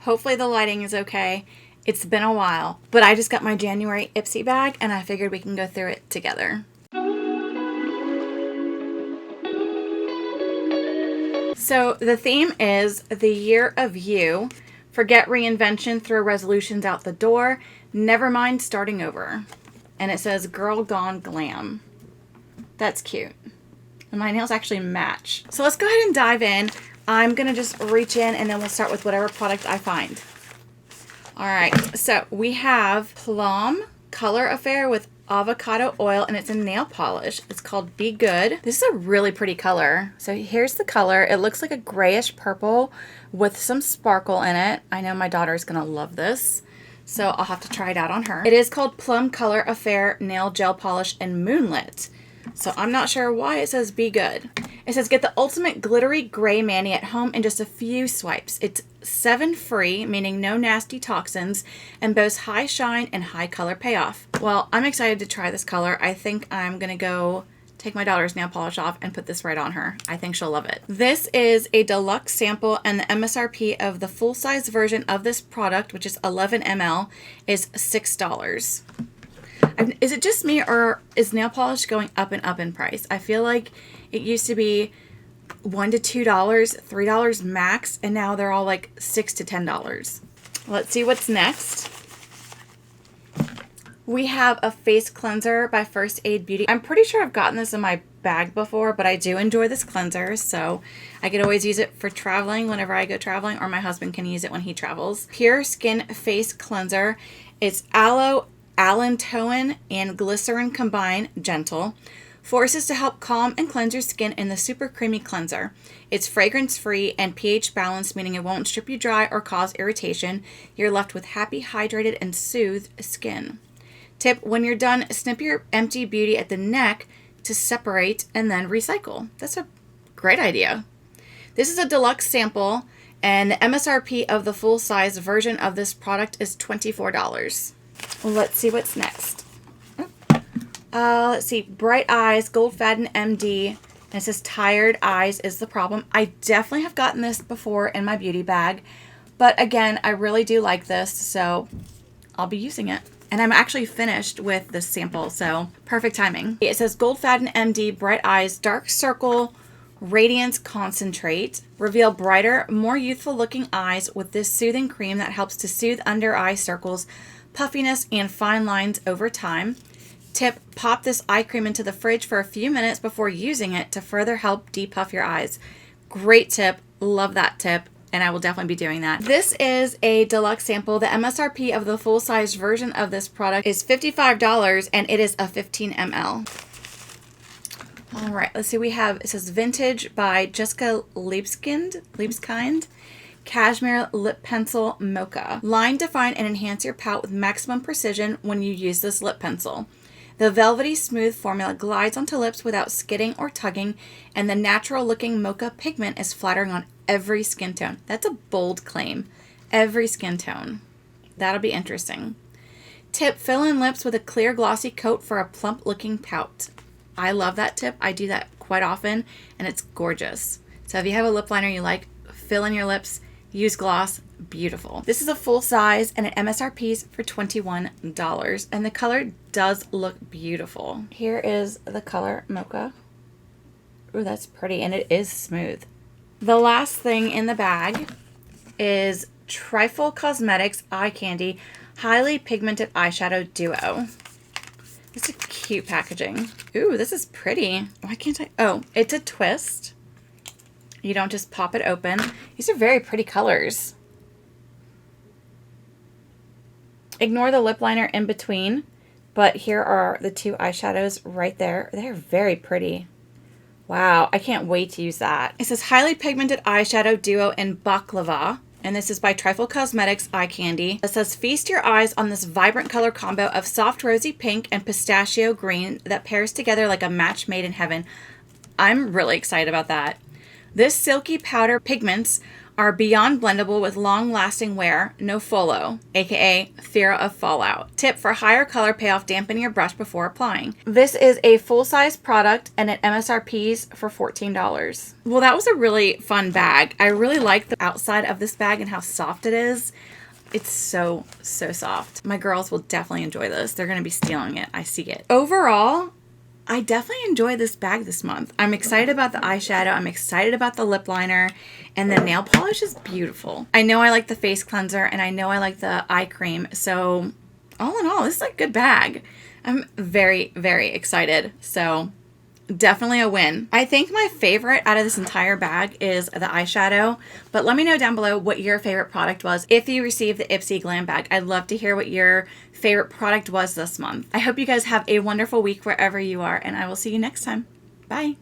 Hopefully the lighting is okay. It's been a while, but I just got my January Ipsy bag and I figured we can go through it together. So the theme is the year of you. Forget reinvention, throw resolutions out the door. Never mind starting over. And it says Girl Gone Glam. That's cute. And my nails actually match. So let's go ahead and dive in. I'm going to just reach in and then we'll start with whatever product I find. All right. So we have Plum Color Affair with avocado oil, and it's a nail polish. It's called Be Good. This is a really pretty color. So here's the color. It looks like a grayish purple with some sparkle in it. I know my daughter is going to love this, so I'll have to try it out on her. It is called Plum Color Affair Nail Gel Polish in Moonlit. So I'm not sure why it says Be Good. It says get the ultimate glittery gray mani at home in just a few swipes. It's 7 free, meaning no nasty toxins, and boasts high shine and high color payoff. Well, I'm excited to try this color. I think I'm going to go take my daughter's nail polish off and put this right on her. I think she'll love it. This is a deluxe sample, and the MSRP of the full-size version of this product, which is 11 ml, is $6. Is it just me, or is nail polish going up and up in price? I feel like it used to be $1 to $2, $3 max, and now they're all like $6 to $10. Let's see what's next. We have a face cleanser by First Aid Beauty. I'm pretty sure I've gotten this in my bag before, but I do enjoy this cleanser, so I could always use it for traveling whenever I go traveling, or my husband can use it when he travels. Pure Skin Face Cleanser. It's aloe, allantoin, and glycerin combined, gentle. Forces to help calm and cleanse your skin in the super creamy cleanser. It's fragrance-free and pH balanced, meaning it won't strip you dry or cause irritation. You're left with happy, hydrated, and soothed skin. Tip, when you're done, snip your empty beauty at the neck to separate and then recycle. That's a great idea. This is a deluxe sample, and the MSRP of the full-size version of this product is $24. Let's see what's next. Let's see. Bright Eyes, Gold Faden MD. And it says tired eyes is the problem. I definitely have gotten this before in my beauty bag. But again, I really do like this, so I'll be using it. And I'm actually finished with this sample, so perfect timing. It says Gold Faden MD Bright Eyes Dark Circle Radiance Concentrate. Reveal brighter, more youthful looking eyes with this soothing cream that helps to soothe under eye circles, puffiness, and fine lines over time. Tip, pop this eye cream into the fridge for a few minutes before using it to further help depuff your eyes. Great tip. Love that tip. And I will definitely be doing that. This is a deluxe sample. The MSRP of the full-size version of this product is $55, and it is a 15 ml. All right, let's see. We have, it says Vintage by Jessica Liebskind. Cashmere Lip Pencil Mocha. Line, define, and enhance your pout with maximum precision when you use this lip pencil. The velvety smooth formula glides onto lips without skidding or tugging, and the natural-looking mocha pigment is flattering on every skin tone. That's a bold claim. Every skin tone. That'll be interesting. Tip, fill in lips with a clear glossy coat for a plump-looking pout. I love that tip. I do that quite often, and it's gorgeous. So if you have a lip liner you like, fill in your lips, use gloss. Beautiful. This is a full size, and it MSRP's for $21, and the color does look beautiful. Here is the color Mocha. Ooh, that's pretty, and it is smooth. The last thing in the bag is Trifle Cosmetics Eye Candy Highly Pigmented Eyeshadow Duo. This is cute packaging. Ooh, this is pretty. Why can't I? Oh, it's a twist. You don't just pop it open. These are very pretty colors. Ignore the lip liner in between, but here are the two eyeshadows right there. They're very pretty. Wow, I can't wait to use that. It says Highly Pigmented Eyeshadow Duo in Baklava, and this is by Trifle Cosmetics Eye Candy. It says feast your eyes on this vibrant color combo of soft rosy pink and pistachio green that pairs together like a match made in heaven. I'm really excited about that. This silky powder pigments are beyond blendable with long-lasting wear, no FOLO, aka fear of fallout. Tip for higher color payoff: dampen your brush before applying. This is a full-size product and it MSRPs for $14. Well, that was a really fun bag. I really like the outside of this bag and how soft it is. It's so soft. My girls will definitely enjoy this. They're going to be stealing it. I see it. Overall, I definitely enjoyed this bag this month. I'm excited about the eyeshadow. I'm excited about the lip liner. And the nail polish is beautiful. I know I like the face cleanser and I know I like the eye cream. So all in all, this is a good bag. I'm very excited. So definitely a win. I think my favorite out of this entire bag is the eyeshadow, but let me know down below what your favorite product was. If you received the Ipsy Glam bag, I'd love to hear what your favorite product was this month. I hope you guys have a wonderful week wherever you are, and I will see you next time. Bye.